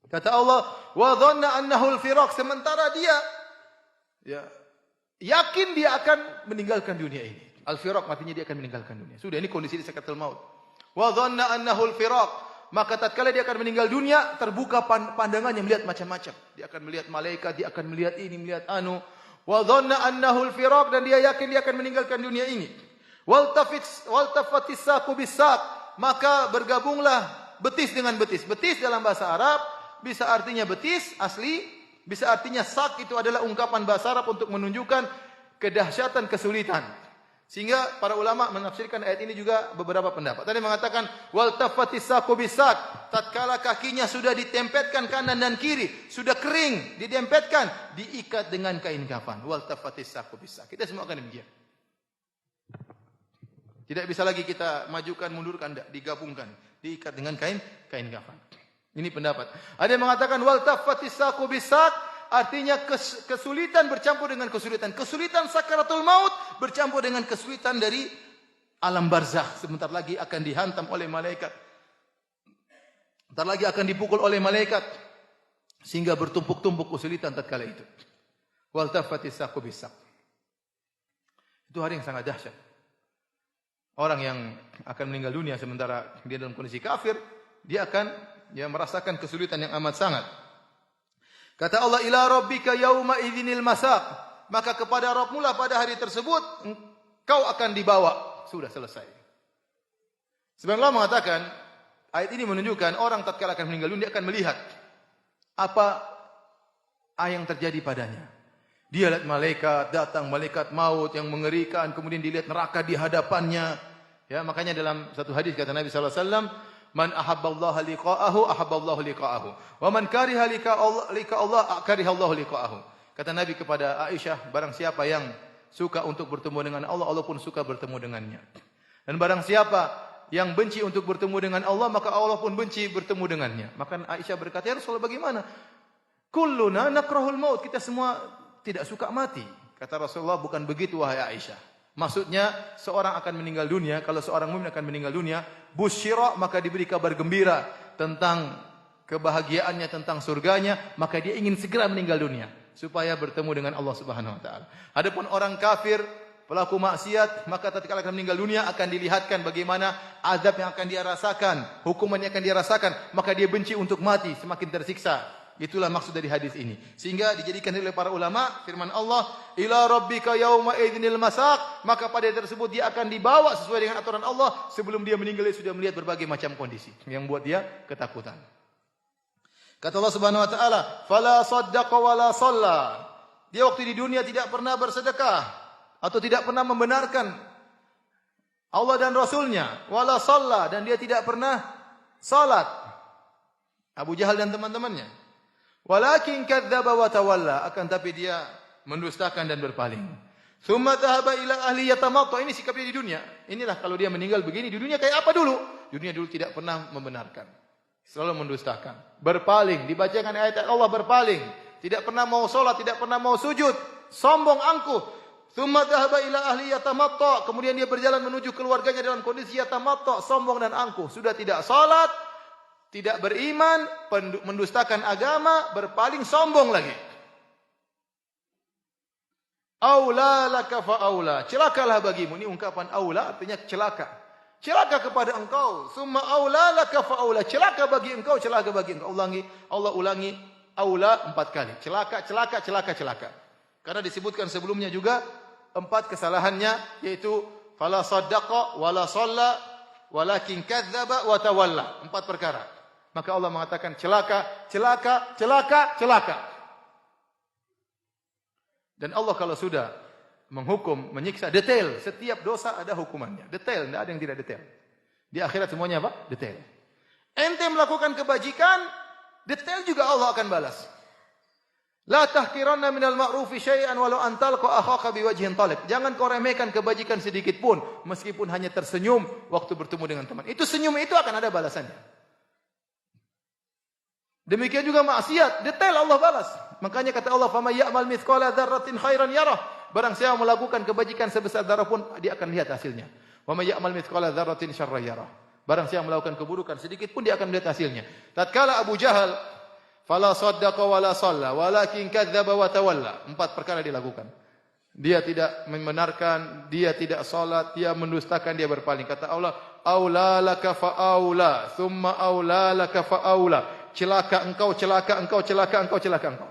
Kata Allah, wa dhanna annahu al-firaq, sementara dia yakin dia akan meninggalkan dunia ini. Al-firaq artinya dia akan meninggalkan dunia. Sudah, ini kondisi di sakaratul maut. Wa dhanna annahu al-firaq, maka tatkala dia akan meninggal dunia, terbuka pandangannya melihat macam-macam. Dia akan melihat malaikat, dia akan melihat ini, melihat anu. Wa dhanna annahu al-firaq, dan dia yakin dia akan meninggalkan dunia ini. Waltafatis saqu bis-saq, maka bergabunglah betis dengan betis. Betis dalam bahasa Arab bisa artinya betis asli, bisa artinya sak, itu adalah ungkapan bahasa Arab untuk menunjukkan kedahsyatan kesulitan. Sehingga para ulama menafsirkan ayat ini juga beberapa pendapat. Tadi mengatakan wal tafatis saqu bisak, tatkala kakinya sudah ditempetkan kanan dan kiri, sudah kering, ditempetkan, diikat dengan kain kafan. Wal tafatis saqu bisak. Kita semua akan demikian. Tidak bisa lagi kita majukan, mundurkan, tidak, digabungkan, diikat dengan kain kafan. Ini pendapat. Ada yang mengatakan wal tafatis saqu bisak, artinya kesulitan bercampur dengan kesulitan. Kesulitan sakaratul maut bercampur dengan kesulitan dari alam barzakh. Sebentar lagi akan dihantam oleh malaikat. Sebentar lagi akan dipukul oleh malaikat. Sehingga bertumpuk-tumpuk kesulitan tatkala itu. Wal tafatis saqu bisak. Itu hari yang sangat dahsyat. Orang yang akan meninggal dunia sementara dia dalam kondisi kafir, dia akan merasakan kesulitan yang amat sangat. Kata Allah, ila rabbika yauma idzinil masaq, maka kepada Rabbmu lah pada hari tersebut kau akan dibawa. Sudah selesai. Sebenarnya Allah mengatakan, ayat ini menunjukkan orang tatkala akan meninggal dunia dia akan melihat apa yang terjadi padanya. Dia lihat malaikat datang, malaikat maut yang mengerikan, kemudian dilihat neraka di hadapannya. Ya, makanya dalam satu hadis kata Nabi sallallahu alaihi wasallam, man ahabballaha liqa'ahu ahabballahu liqa'ahu, wa man kariha liqa'allah karihallahu liqa'ahu. Kata Nabi kepada Aisyah, barang siapa yang suka untuk bertemu dengan Allah, Allah pun suka bertemu dengannya. Dan barang siapa yang benci untuk bertemu dengan Allah, maka Allah pun benci bertemu dengannya. Maka Aisyah berkata, ya Rasulullah, bagaimana? Kulluna nakrahul maut, kita semua tidak suka mati. Kata Rasulullah, bukan begitu wahai Aisyah. Maksudnya seorang akan meninggal dunia, kalau seorang mukmin akan meninggal dunia, busyira, maka diberi kabar gembira tentang kebahagiaannya, tentang surganya, maka dia ingin segera meninggal dunia supaya bertemu dengan Allah Subhanahu wa taala. Adapun orang kafir, pelaku maksiat, maka tatkala akan meninggal dunia akan dilihatkan bagaimana azab yang akan dia rasakan, hukuman yang akan dia rasakan, maka dia benci untuk mati, semakin tersiksa. Itulah maksud dari hadis ini. Sehingga dijadikan oleh para ulama firman Allah, ila rabbika yauma idzinil masaq, maka pada hari tersebut dia akan dibawa sesuai dengan aturan Allah. Sebelum dia meninggal dia sudah melihat berbagai macam kondisi yang buat dia ketakutan. Kata Allah Subhanahu wa taala, fala saddaqa wala shalla. Dia waktu di dunia tidak pernah bersedekah atau tidak pernah membenarkan Allah dan Rasulnya, wala shalla, dan dia tidak pernah salat. Abu Jahal dan teman-temannya. Walakin kadzdzaba wa tawalla, akan tapi dia mendustakan dan berpaling. Tsumma dhahaba ila ahli yatamatta, ini sikapnya di dunia. Inilah kalau dia meninggal begini, di dunia kayak apa dulu? Dunia dulu tidak pernah membenarkan. Selalu mendustakan. Berpaling, dibacakan ayat Allah berpaling. Tidak pernah mau salat, tidak pernah mau sujud. Sombong, angkuh. Tsumma dhahaba ila ahli yatamatta, kemudian dia berjalan menuju keluarganya dalam kondisi yatamatta, sombong dan angkuh. Sudah tidak salat, tidak beriman, mendustakan agama, berpaling, sombong lagi. Aula laka fa aula, celakalah bagimu. Ini ungkapan aula artinya celaka. Celaka kepada engkau. Summa aula laka fa aula, celaka bagi engkau, celaka bagi engkau. Allah ulangi aula 4 kali. Celaka, celaka, celaka, celaka. Karena disebutkan sebelumnya juga 4 kesalahannya, yaitu fala saddaqa wala shalla walakin kadzdzaba wa tawalla. 4 perkara. Maka Allah mengatakan celaka, celaka, celaka, celaka. Dan Allah kalau sudah menghukum, menyiksa, detail. Setiap dosa ada hukumannya. Detail, tidak ada yang tidak detail. Di akhirat semuanya apa? Detail. Ente melakukan kebajikan, detail juga Allah akan balas. La tahqiranna minal ma'rufi syai'an walau an talqa akhaka biwajhin talib. Jangan kau remehkan kebajikan sedikit pun, meskipun hanya tersenyum waktu bertemu dengan teman. Itu senyum itu akan ada balasannya. Demikian juga maksiat, detail Allah balas. Makanya kata Allah, "Faman ya'mal mithqala dzarratin khairan yarah." Barang siapa melakukan kebajikan sebesar zarah pun dia akan lihat hasilnya. "Wa may ya'mal mithqala dzarratin syarran yarah." Barang siapa melakukan keburukan sedikit pun dia akan lihat hasilnya. Tatkala Abu Jahal Fala saddaqa wala shalla walakin kadzdzaba wa tawalla. 4 perkara dilakukan. Dia tidak membenarkan, dia tidak salat, dia mendustakan, dia berpaling. Kata Allah, aula laka fa aula, thumma aula laka fa aula. Celaka engkau, celaka engkau, celaka engkau, celaka engkau.